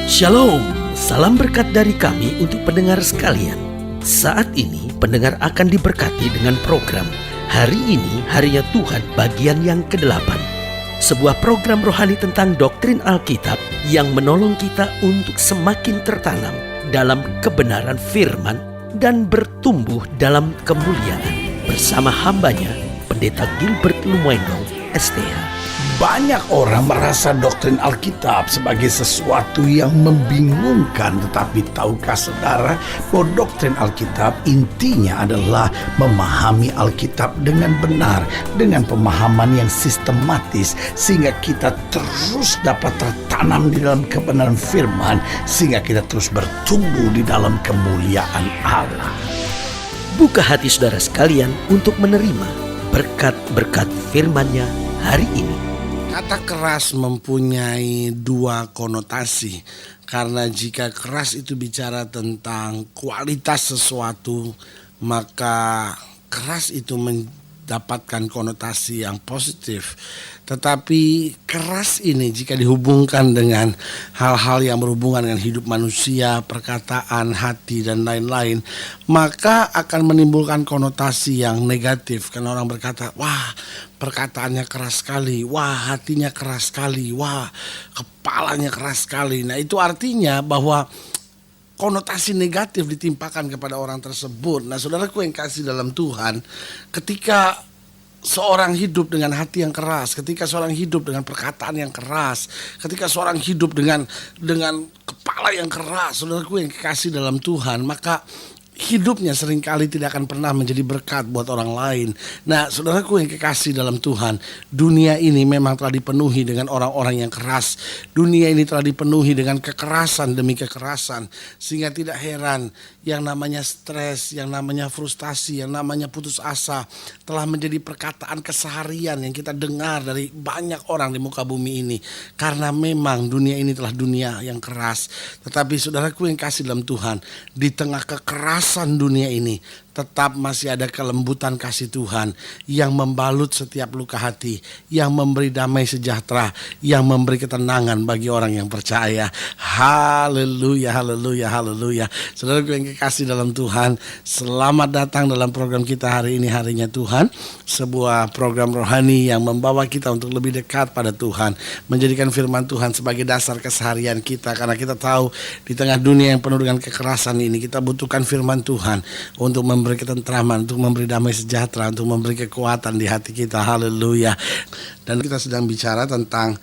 Shalom, salam berkat dari kami untuk pendengar sekalian. Saat ini pendengar akan diberkati dengan program Hari Ini Harinya Tuhan bagian yang ke-8. Sebuah program rohani tentang doktrin Alkitab yang menolong kita untuk semakin tertanam dalam kebenaran firman dan bertumbuh dalam kemuliaan. Bersama hambanya, Pendeta Gilbert Lumendo, STH. Banyak orang merasa doktrin Alkitab sebagai sesuatu yang membingungkan. Tetapi tahukah saudara bahwa doktrin Alkitab intinya adalah memahami Alkitab dengan benar, dengan pemahaman yang sistematis, sehingga kita terus dapat tertanam di dalam kebenaran firman, sehingga kita terus bertumbuh di dalam kemuliaan Allah. Buka hati saudara sekalian untuk menerima berkat-berkat firman-Nya hari ini. Kata keras mempunyai dua konotasi, karena jika keras itu bicara tentang kualitas sesuatu, maka keras itu mendapatkan konotasi yang positif. Tetapi keras ini jika dihubungkan dengan hal-hal yang berhubungan dengan hidup manusia, perkataan, hati, dan lain-lain, maka akan menimbulkan konotasi yang negatif. Karena orang berkata, wah perkataannya keras sekali, wah hatinya keras sekali, wah kepalanya keras sekali. Nah itu artinya bahwa konotasi negatif ditimpakan kepada orang tersebut. Nah saudaraku yang kasih dalam Tuhan, ketika seorang hidup dengan hati yang keras, ketika seorang hidup dengan perkataan yang keras, ketika seorang hidup dengan kepala yang keras, saudaraku yang kekasih dalam Tuhan, maka hidupnya seringkali tidak akan pernah menjadi berkat buat orang lain. Nah saudaraku yang kekasih dalam Tuhan, dunia ini memang telah dipenuhi dengan orang-orang yang keras. Dunia ini telah dipenuhi dengan kekerasan demi kekerasan, sehingga tidak heran yang namanya stres, yang namanya frustasi, yang namanya putus asa telah menjadi perkataan keseharian yang kita dengar dari banyak orang di muka bumi ini. Karena memang dunia ini telah dunia yang keras. Tetapi saudaraku yang kasih dalam Tuhan, di tengah kekerasan dunia ini tetap masih ada kelembutan kasih Tuhan yang membalut setiap luka hati, yang memberi damai sejahtera, yang memberi ketenangan bagi orang yang percaya. Haleluya, haleluya, haleluya. Saudaraku yang kekasih dalam Tuhan, selamat datang dalam program kita hari ini, Harinya Tuhan. Sebuah program rohani yang membawa kita untuk lebih dekat pada Tuhan, menjadikan firman Tuhan sebagai dasar keseharian kita. Karena kita tahu di tengah dunia yang penuh dengan kekerasan ini, kita butuhkan firman Tuhan untuk memberi ketentraman, untuk memberi damai sejahtera, untuk memberi kekuatan di hati kita. Haleluya. Dan kita sedang bicara tentang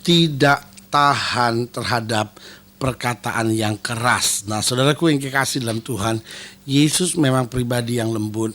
tidak tahan terhadap perkataan yang keras. Nah saudaraku yang kekasih dalam Tuhan, Yesus memang pribadi yang lembut.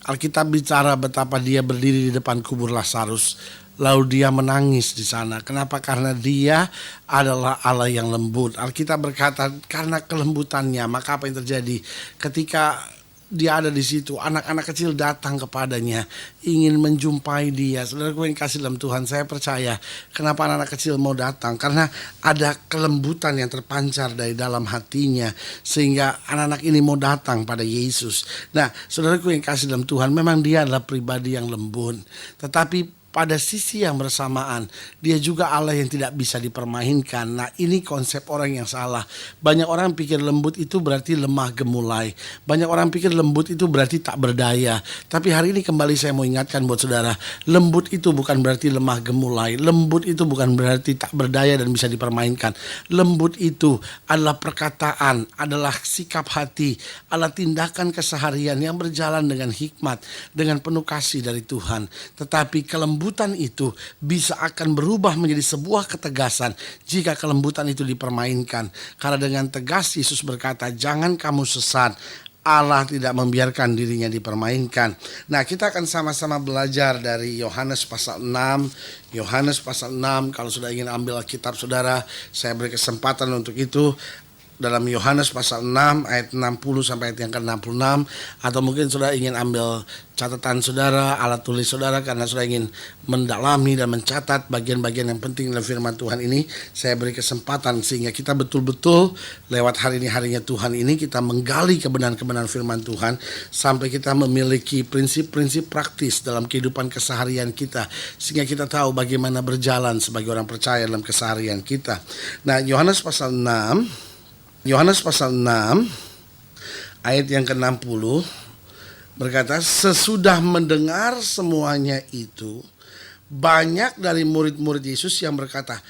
Alkitab bicara betapa dia berdiri di depan kubur Lazarus, lalu dia menangis di sana. Kenapa? Karena dia adalah Allah yang lembut. Alkitab berkata karena kelembutannya, maka apa yang terjadi ketika dia ada di situ, anak-anak kecil datang kepadanya, ingin menjumpai dia. Saudaraku yang kasih dalam Tuhan, saya percaya kenapa anak-anak kecil mau datang, karena ada kelembutan yang terpancar dari dalam hatinya, sehingga anak-anak ini mau datang pada Yesus. Nah saudaraku yang kasih dalam Tuhan, memang dia adalah pribadi yang lembut, tetapi pada sisi yang bersamaan, dia juga Allah yang tidak bisa dipermainkan. Nah ini konsep orang yang salah. Banyak orang pikir lembut itu berarti lemah gemulai. Banyak orang pikir lembut itu berarti tak berdaya. Tapi hari ini kembali saya mau ingatkan buat saudara, lembut itu bukan berarti lemah gemulai. Lembut itu bukan berarti tak berdaya dan bisa dipermainkan. Lembut itu adalah perkataan, adalah sikap hati, adalah tindakan keseharian yang berjalan dengan hikmat, dengan penuh kasih dari Tuhan. Tetapi kelembutan itu bisa akan berubah menjadi sebuah ketegasan jika kelembutan itu dipermainkan. Karena dengan tegas Yesus berkata, jangan kamu sesat. Allah tidak membiarkan dirinya dipermainkan. Nah kita akan sama-sama belajar dari Yohanes pasal 6. Yohanes pasal 6, kalau sudah ingin ambil Alkitab saudara, saya beri kesempatan untuk itu. dalam Yohanes pasal 6 ayat 60 sampai ayat yang ke-66, atau mungkin saudara ingin ambil catatan saudara, alat tulis saudara karena saudara ingin mendalami dan mencatat bagian-bagian yang penting dalam firman Tuhan ini, saya beri kesempatan sehingga kita betul-betul lewat hari ini harinya Tuhan ini kita menggali kebenaran-kebenaran firman Tuhan sampai kita memiliki prinsip-prinsip praktis dalam kehidupan keseharian kita sehingga kita tahu bagaimana berjalan sebagai orang percaya dalam keseharian kita. Nah, Yohanes pasal 6 ayat yang ke-60 berkata, sesudah mendengar semuanya itu, banyak dari murid-murid Yesus yang berkata,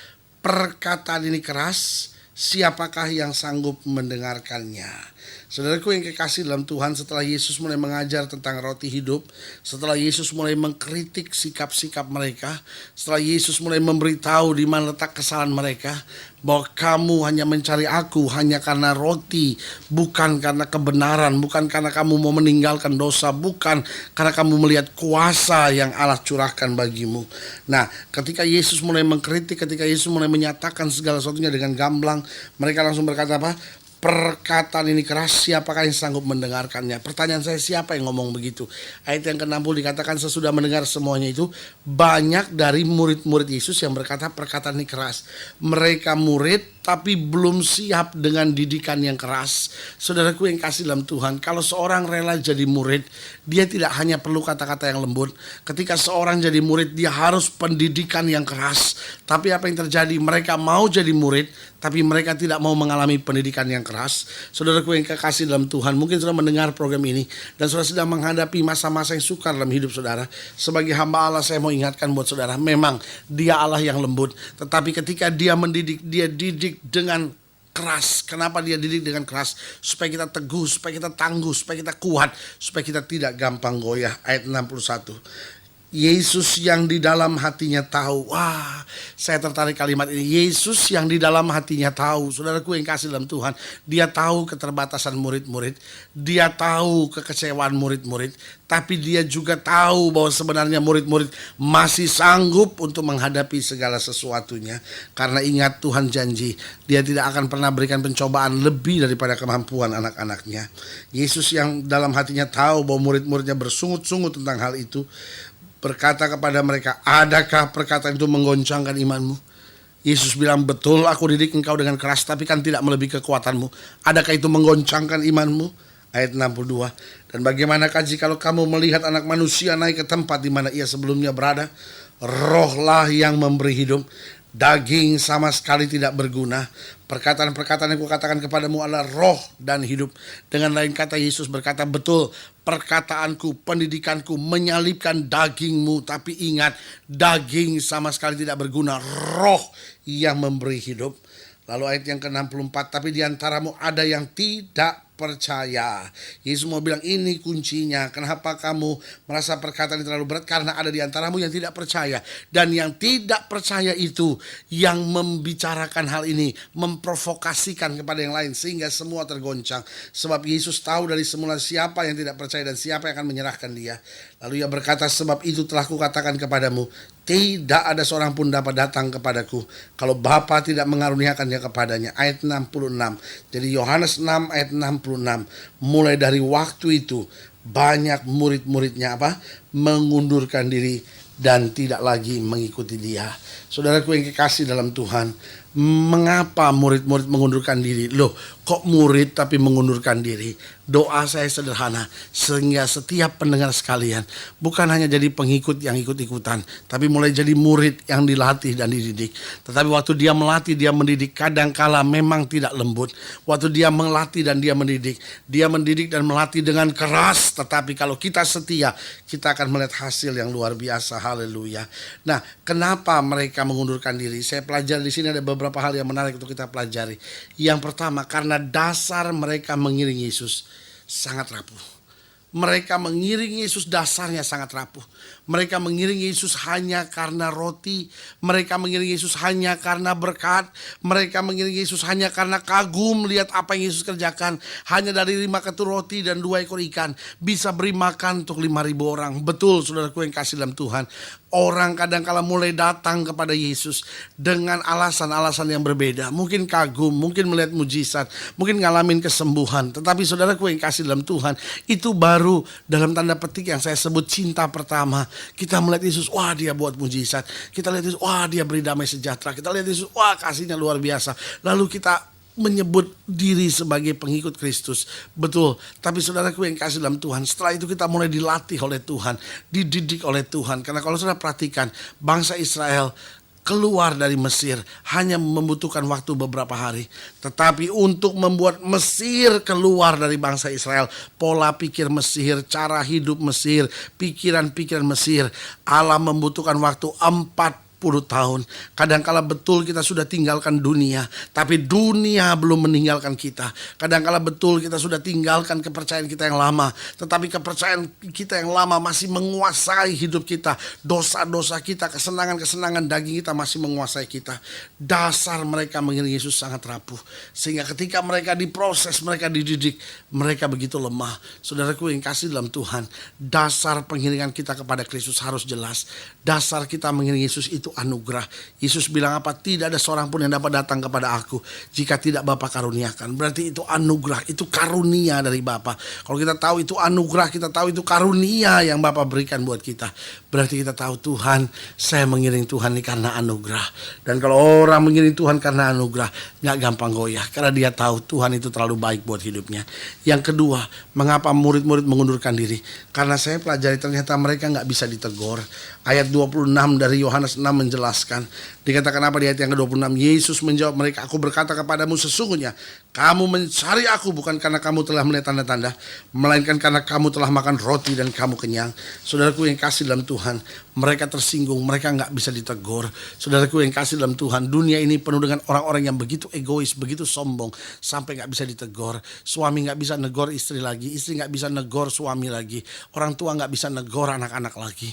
perkataan ini keras, siapakah yang sanggup mendengarkannya? Saudaraku yang kekasih dalam Tuhan, setelah Yesus mulai mengajar tentang roti hidup, setelah Yesus mulai mengkritik sikap-sikap mereka, setelah Yesus mulai memberitahu di mana letak kesalahan mereka, bahwa kamu hanya mencari aku hanya karena roti, bukan karena kebenaran, bukan karena kamu mau meninggalkan dosa, bukan karena kamu melihat kuasa yang Allah curahkan bagimu. Nah, ketika Yesus mulai mengkritik, ketika Yesus mulai menyatakan segala sesuatunya dengan gamblang, mereka langsung berkata apa? Perkataan ini keras, siapakah yang sanggup mendengarkannya? Pertanyaan saya, siapa yang ngomong begitu? Ayat yang ke-60 dikatakan sesudah mendengar semuanya itu, banyak dari murid-murid Yesus yang berkata perkataan ini keras. Mereka murid tapi belum siap dengan didikan yang keras. Saudaraku yang kasih dalam Tuhan, kalau seorang rela jadi murid, dia tidak hanya perlu kata-kata yang lembut. Ketika seorang jadi murid, dia harus pendidikan yang keras. Tapi apa yang terjadi? Mereka mau jadi murid, tapi mereka tidak mau mengalami pendidikan yang keras. Saudaraku yang kekasih dalam Tuhan, mungkin sudah mendengar program ini dan saudara sedang menghadapi masa-masa yang sukar dalam hidup saudara. Sebagai hamba Allah, saya mau ingatkan buat saudara, memang Dia Allah yang lembut, tetapi ketika Dia mendidik, Dia didik dengan keras. Kenapa Dia didik dengan keras? Supaya kita teguh, supaya kita tangguh, supaya kita kuat, supaya kita tidak gampang goyah. Ayat 61, Yesus yang di dalam hatinya tahu. Wah, saya tertarik kalimat ini. Yesus yang di dalam hatinya tahu. Saudaraku yang kasih dalam Tuhan, Dia tahu keterbatasan murid-murid, Dia tahu kekecewaan murid-murid, tapi Dia juga tahu bahwa sebenarnya murid-murid masih sanggup untuk menghadapi segala sesuatunya. Karena ingat, Tuhan janji Dia tidak akan pernah berikan pencobaan lebih daripada kemampuan anak-anaknya. Yesus yang dalam hatinya tahu bahwa murid-muridnya bersungut-sungut tentang hal itu, berkata kepada mereka, adakah perkataan itu menggoncangkan imanmu? Yesus bilang, betul aku didik engkau dengan keras, tapi kan tidak melebihi kekuatanmu. Adakah itu menggoncangkan imanmu? Ayat 62, dan bagaimanakah jikalau kamu melihat anak manusia naik ke tempat di mana ia sebelumnya berada? Rohlah yang memberi hidup, daging sama sekali tidak berguna. Perkataan-perkataan yang kukatakan kepadamu adalah roh dan hidup. Dengan lain kata, Yesus berkata, betul, perkataanku, pendidikanku menyalibkan dagingmu, tapi ingat, daging sama sekali tidak berguna, roh yang memberi hidup. Lalu ayat yang ke-64, tapi di antaramu ada yang tidak percaya. Yesus mau bilang, ini kuncinya. Kenapa kamu merasa perkataan ini terlalu berat? Karena ada di antaramu yang tidak percaya. Dan yang tidak percaya itu yang membicarakan hal ini, memprovokasikan kepada yang lain, sehingga semua tergoncang. Sebab Yesus tahu dari semula siapa yang tidak percaya dan siapa yang akan menyerahkan Dia. Lalu Ia berkata, sebab itu telah kukatakan kepadamu, tidak ada seorang pun dapat datang kepadaku kalau Bapa tidak mengaruniakannya kepadanya. Ayat 66. Jadi Yohanes 6 ayat 66. Mulai dari waktu itu banyak murid-muridnya mengundurkan diri dan tidak lagi mengikuti Dia. Saudaraku yang kekasih dalam Tuhan, mengapa murid-murid mengundurkan diri? Loh, kok murid tapi mengundurkan diri? Doa saya sederhana, sehingga setiap pendengar sekalian bukan hanya jadi pengikut yang ikut-ikutan, tapi mulai jadi murid yang dilatih dan dididik. Tetapi waktu dia melatih, dia mendidik, kadangkala memang tidak lembut. Waktu dia melatih dan dia mendidik dan melatih dengan keras. Tetapi kalau kita setia, kita akan melihat hasil yang luar biasa. Haleluya. Nah, kenapa mereka mengundurkan diri? Saya pelajari di sini ada beberapa hal yang menarik untuk kita pelajari. Yang pertama, karena dasar mereka mengiring Yesus sangat rapuh. Mereka mengiring Yesus, dasarnya sangat rapuh. Mereka mengiring Yesus hanya karena roti. Mereka mengiring Yesus hanya karena berkat. Mereka mengiring Yesus hanya karena kagum lihat apa yang Yesus kerjakan. Hanya dari 5 ketur roti dan 2 ekor ikan bisa beri makan untuk 5.000 orang. Betul, saudaraku yang kasih dalam Tuhan. Orang kadang-kala mulai datang kepada Yesus dengan alasan-alasan yang berbeda. Mungkin kagum, mungkin melihat mujizat, mungkin ngalamin kesembuhan. Tetapi saudaraku yang kasih dalam Tuhan, itu baru dalam tanda petik yang saya sebut cinta pertama. Kita melihat Yesus, wah dia buat mujizat. Kita lihat Yesus, wah dia beri damai sejahtera. Kita lihat Yesus, wah kasihnya luar biasa. Lalu kita menyebut diri sebagai pengikut Kristus. Betul, tapi saudaraku yang kasih dalam Tuhan, setelah itu kita mulai dilatih oleh Tuhan, dididik oleh Tuhan. Karena kalau saudara perhatikan, bangsa Israel keluar dari Mesir hanya membutuhkan waktu beberapa hari. Tetapi untuk membuat Mesir keluar dari bangsa Israel, pola pikir Mesir, cara hidup Mesir, pikiran-pikiran Mesir, Allah membutuhkan waktu 40 tahun. Kadangkala betul kita sudah tinggalkan dunia, tapi dunia belum meninggalkan kita. Kadangkala betul kita sudah tinggalkan kepercayaan kita yang lama, tetapi kepercayaan kita yang lama masih menguasai hidup kita. Dosa-dosa kita, kesenangan-kesenangan daging kita masih menguasai kita. Dasar mereka mengiring Yesus sangat rapuh, sehingga ketika mereka diproses, mereka dididik, mereka begitu lemah. Saudaraku yang kasih dalam Tuhan, dasar pengiringan kita kepada Kristus harus jelas. Dasar kita mengiring Yesus itu anugerah. Yesus bilang apa? Tidak ada seorang pun yang dapat datang kepada aku jika tidak Bapa karuniakan. Berarti itu anugerah, itu karunia dari Bapa. Kalau kita tahu itu anugerah, kita tahu itu karunia yang Bapa berikan buat kita. Berarti kita tahu Tuhan, saya mengiring Tuhan ini karena anugerah. Dan kalau orang mengiring Tuhan karena anugerah, gak gampang goyah. Karena dia tahu Tuhan itu terlalu baik buat hidupnya. Yang kedua, mengapa murid-murid mengundurkan diri? Karena saya pelajari ternyata mereka gak bisa ditegur. Ayat 26 dari Yohanes 6 menjelaskan. Dikatakan apa di ayat yang ke-26? Yesus menjawab mereka, aku berkata kepadamu sesungguhnya kamu mencari aku bukan karena kamu telah melihat tanda-tanda, melainkan karena kamu telah makan roti dan kamu kenyang. Saudaraku yang kasih dalam Tuhan, mereka tersinggung, mereka gak bisa ditegur. Saudaraku yang kasih dalam Tuhan, dunia ini penuh dengan orang-orang yang begitu egois, begitu sombong, sampai gak bisa ditegur. Suami gak bisa negor istri lagi, istri gak bisa negor suami lagi, orang tua gak bisa negor anak-anak lagi.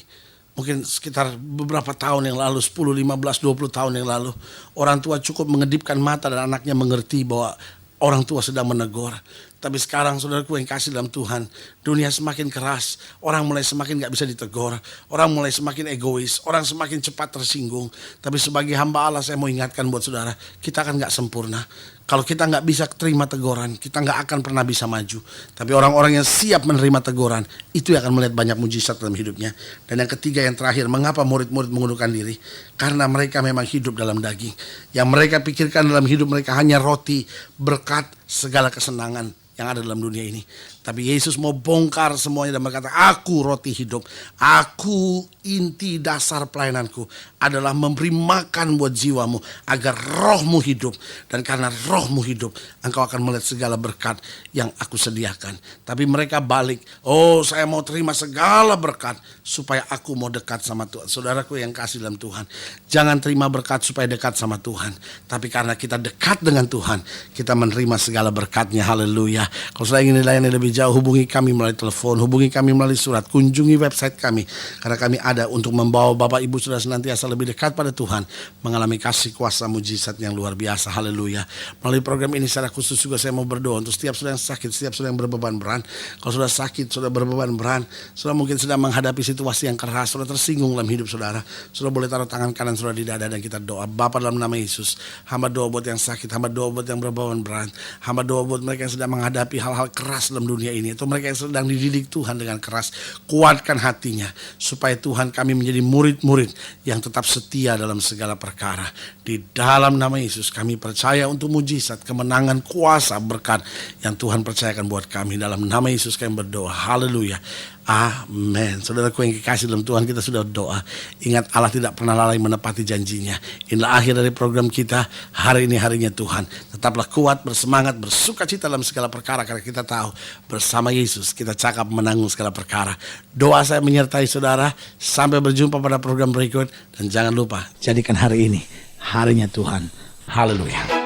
Mungkin sekitar beberapa tahun yang lalu, 10, 15, 20 tahun yang lalu, orang tua cukup mengedipkan mata dan anaknya mengerti bahwa orang tua sedang menegur. Tapi sekarang saudaraku yang kasih dalam Tuhan, dunia semakin keras, orang mulai semakin gak bisa ditegur, orang mulai semakin egois, orang semakin cepat tersinggung. Tapi sebagai hamba Allah saya mau ingatkan buat saudara, kita kan gak sempurna. Kalau kita gak bisa terima teguran, kita gak akan pernah bisa maju. Tapi orang-orang yang siap menerima teguran, itu yang akan melihat banyak mujizat dalam hidupnya. Dan yang ketiga, yang terakhir, mengapa murid-murid mengundurkan diri? Karena mereka memang hidup dalam daging. Yang mereka pikirkan dalam hidup mereka hanya roti, berkat, segala kesenangan yang ada dalam dunia ini. Tapi Yesus mau bongkar semuanya dan berkata, aku roti hidup. Aku inti dasar pelayananku adalah memberi makan buat jiwamu agar rohmu hidup. Dan karena rohmu hidup, engkau akan melihat segala berkat yang aku sediakan. Tapi mereka balik, oh saya mau terima segala berkat supaya aku mau dekat sama Tuhan. Saudaraku yang kasih dalam Tuhan, jangan terima berkat supaya dekat sama Tuhan. Tapi karena kita dekat dengan Tuhan, kita menerima segala berkatnya. Haleluya. Kalau saya ingin dilayani lebih jauh, hubungi kami melalui telepon, hubungi kami melalui surat, kunjungi website kami. Karena kami ada untuk membawa Bapak Ibu Saudara senantiasa lebih dekat pada Tuhan, mengalami kasih kuasa mujizat yang luar biasa. Haleluya. Melalui program ini secara khusus juga saya mau berdoa untuk setiap saudara yang sakit, setiap saudara yang berbeban berat. Kalau sudah sakit, sudah berbeban berat, saudara mungkin sedang menghadapi situasi yang keras, saudara tersinggung dalam hidup saudara, saudara boleh taruh tangan kanan saudara di dada dan kita doa. Bapa dalam nama Yesus, hamba doa buat yang sakit, hamba doa buat yang berbeban berat, hamba doa buat mereka yang sedang menghadapi hal-hal keras dalam dunia ini, atau mereka yang sedang dididik Tuhan dengan keras. Kuatkan hatinya supaya Tuhan kami menjadi murid-murid yang tetap setia dalam segala perkara. Di dalam nama Yesus kami percaya untuk mujizat, kemenangan, kuasa, berkat yang Tuhan percayakan buat kami. Dalam nama Yesus kami berdoa. Haleluya. Amin. Saudaraku yang dikasih dalam Tuhan, kita sudah doa. Ingat, Allah tidak pernah lalai menepati janjinya. Inilah akhir dari program kita. Hari ini harinya Tuhan. Tetaplah kuat, bersemangat, bersukacita dalam segala perkara, karena kita tahu bersama Yesus kita cakap menanggung segala perkara. Doa saya menyertai saudara. Sampai berjumpa pada program berikut. Dan jangan lupa, jadikan hari ini harinya Tuhan. Haleluya.